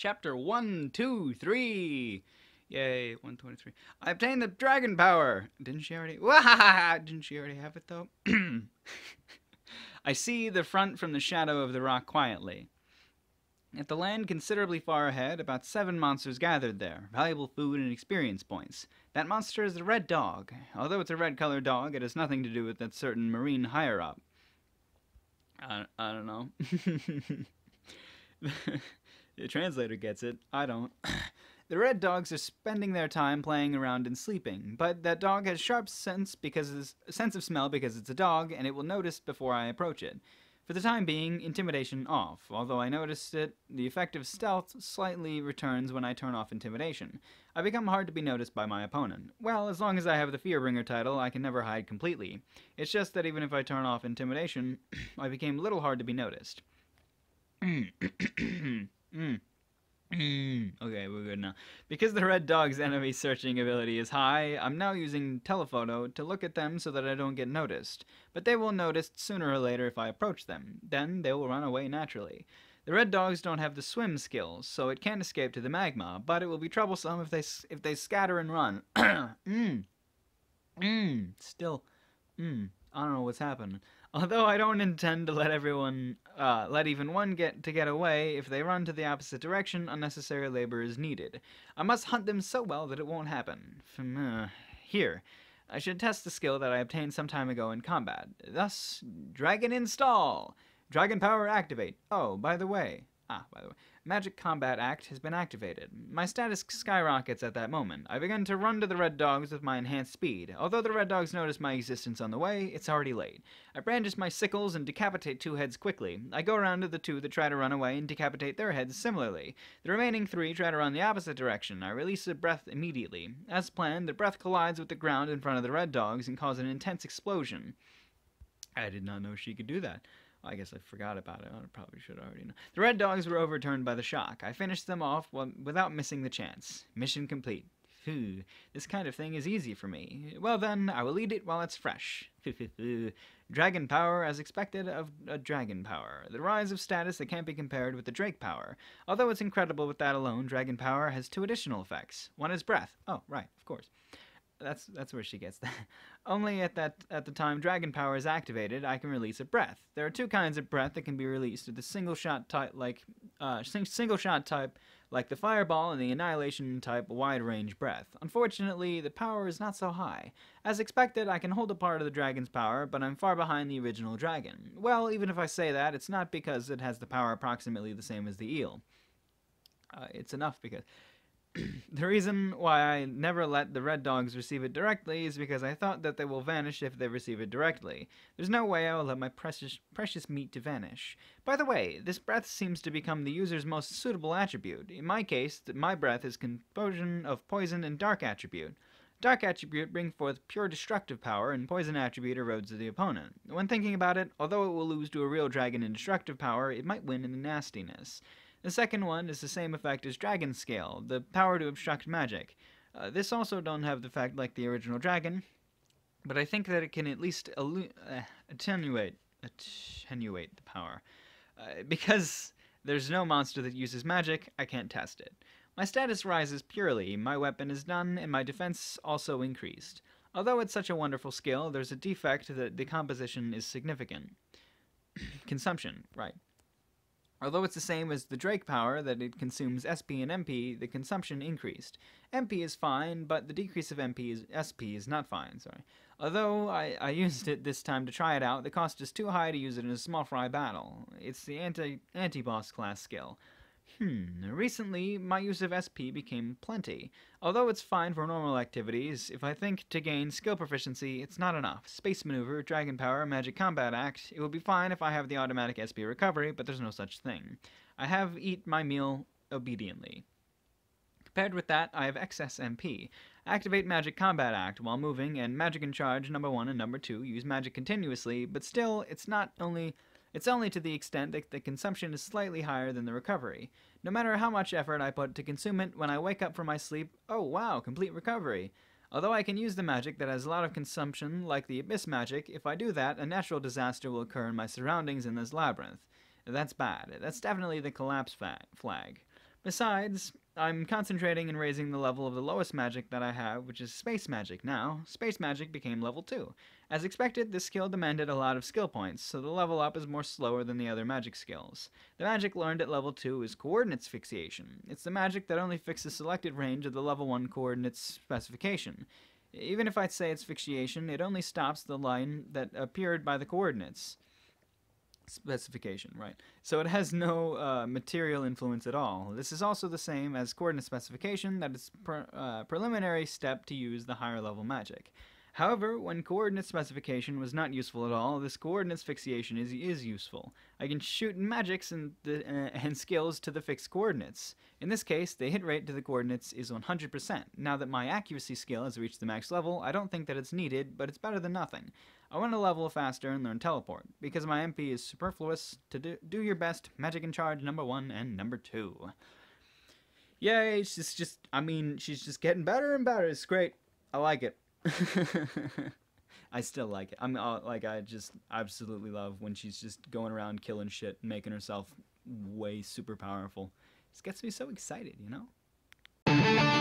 Chapter 1, 2, 3. Yay, 123. I obtained the dragon power. Didn't she already? Wahahaha! Didn't she already have it though? I see the front from the shadow of the rock quietly. At the land considerably far ahead, about 7 monsters gathered there, valuable food and experience points. That monster is the red dog. Although it's a red-colored dog, it has nothing to do with that certain marine higher-up. I don't know. The translator gets it. I don't. The red dogs are spending their time playing around and sleeping, but that dog has sharp sense of smell because it's a dog, and it will notice before I approach it. For the time being, intimidation off. Although I noticed it, the effect of stealth slightly returns when I turn off intimidation. I become hard to be noticed by my opponent. Well, as long as I have the Fearbringer title, I can never hide completely. It's just that even if I turn off intimidation, I became little hard to be noticed. Okay, we're good now. Because the red dog's enemy searching ability is high, I'm now using telephoto to look at them so that I don't get noticed. But they will notice sooner or later if I approach them. Then they will run away naturally. The red dogs don't have the swim skills, so it can't escape to the magma, but it will be troublesome if they scatter and run. Still, I don't know what's happening. Although I don't intend to let even one get away, if they run to the opposite direction, unnecessary labor is needed. I must hunt them so well that it won't happen. Here, I should test the skill that I obtained some time ago in combat. Thus, Dragon Install! Dragon Power Activate. Oh, by the way, Magic Combat Act has been activated. My status skyrockets at that moment. I begin to run to the red dogs with my enhanced speed. Although the red dogs notice my existence on the way, it's already late. I brandish my sickles and decapitate 2 heads quickly. I go around to the 2 that try to run away and decapitate their heads similarly. The remaining 3 try to run the opposite direction. I release a breath immediately. As planned, the breath collides with the ground in front of the red dogs and causes an intense explosion. I did not know she could do that. I guess I forgot about it. I probably should already know. The red dogs were overturned by the shock. I finished them off without missing the chance. Mission complete. Phew, this kind of thing is easy for me. Well then, I will eat it while it's fresh. Dragon power, as expected of a dragon power. The rise of status that can't be compared with the Drake power. Although it's incredible with that alone, dragon power has 2 additional effects. One is breath. Oh, right, of course. That's where she gets that. Only at the time dragon power is activated, I can release a breath. There are 2 kinds of breath that can be released: the single shot type like the fireball, and the annihilation type wide range breath. Unfortunately, the power is not so high. As expected, I can hold a part of the dragon's power, but I'm far behind the original dragon. Well, even if I say that, it's not because it has the power approximately the same as the eel. It's enough because the reason why I never let the red dogs receive it directly is because I thought that they will vanish if they receive it directly. There's no way I will let my precious meat to vanish. By the way, this breath seems to become the user's most suitable attribute. In my case, my breath is composition of poison and dark attribute. Dark attribute brings forth pure destructive power, and poison attribute erodes the opponent. When thinking about it, although it will lose to a real dragon in destructive power, it might win in the nastiness. The second one is the same effect as Dragon Scale, the power to obstruct magic. This also don't have the effect like the original dragon, but I think that it can at least attenuate the power. Because there's no monster that uses magic, I can't test it. My status rises purely, my weapon is done, and my defense also increased. Although it's such a wonderful skill, there's a defect that the composition is significant. Consumption, right. Although it's the same as the Drake power, that it consumes SP and MP, the consumption increased. MP is fine, but the decrease of SP is not fine, sorry. Although I used it this time to try it out, the cost is too high to use it in a small fry battle. It's the anti-boss class skill. Recently, my use of SP became plenty. Although it's fine for normal activities, if I think to gain skill proficiency, it's not enough. Space Maneuver, Dragon Power, Magic Combat Act, it will be fine if I have the automatic SP recovery, but there's no such thing. I have eat my meal obediently. Compared with that, I have excess MP. Activate Magic Combat Act while moving, and Magic and Charge number 1 and number 2 use magic continuously, but still, it's only to the extent that the consumption is slightly higher than the recovery. No matter how much effort I put to consume it, when I wake up from my sleep, oh wow, complete recovery. Although I can use the magic that has a lot of consumption, like the Abyss magic, if I do that, a natural disaster will occur in my surroundings in this labyrinth. That's bad. That's definitely the collapse flag. Besides, I'm concentrating in raising the level of the lowest magic that I have, which is space magic now. Space magic became level 2. As expected, this skill demanded a lot of skill points, so the level up is more slower than the other magic skills. The magic learned at level 2 is coordinates fixation. It's the magic that only fixes selected range of the level 1 coordinates specification. Even if I say it's fixation, it only stops the line that appeared by the coordinates specification, right? So it has no material influence at all. This is also the same as coordinate specification, that is preliminary step to use the higher level magic. However, when coordinate specification was not useful at all, this coordinates fixation is useful. I can shoot magics and skills to the fixed coordinates. In this case, the hit rate to the coordinates is 100%. Now that my accuracy skill has reached the max level, I don't think that it's needed, but it's better than nothing. I want to level faster and learn teleport, because my MP is superfluous to do your best, magic in charge number 1 and number 2. Yay, she's just getting better and better. It's great. I like it. I still like it. I just absolutely love when she's just going around killing shit and making herself way super powerful. This gets me so excited, you know?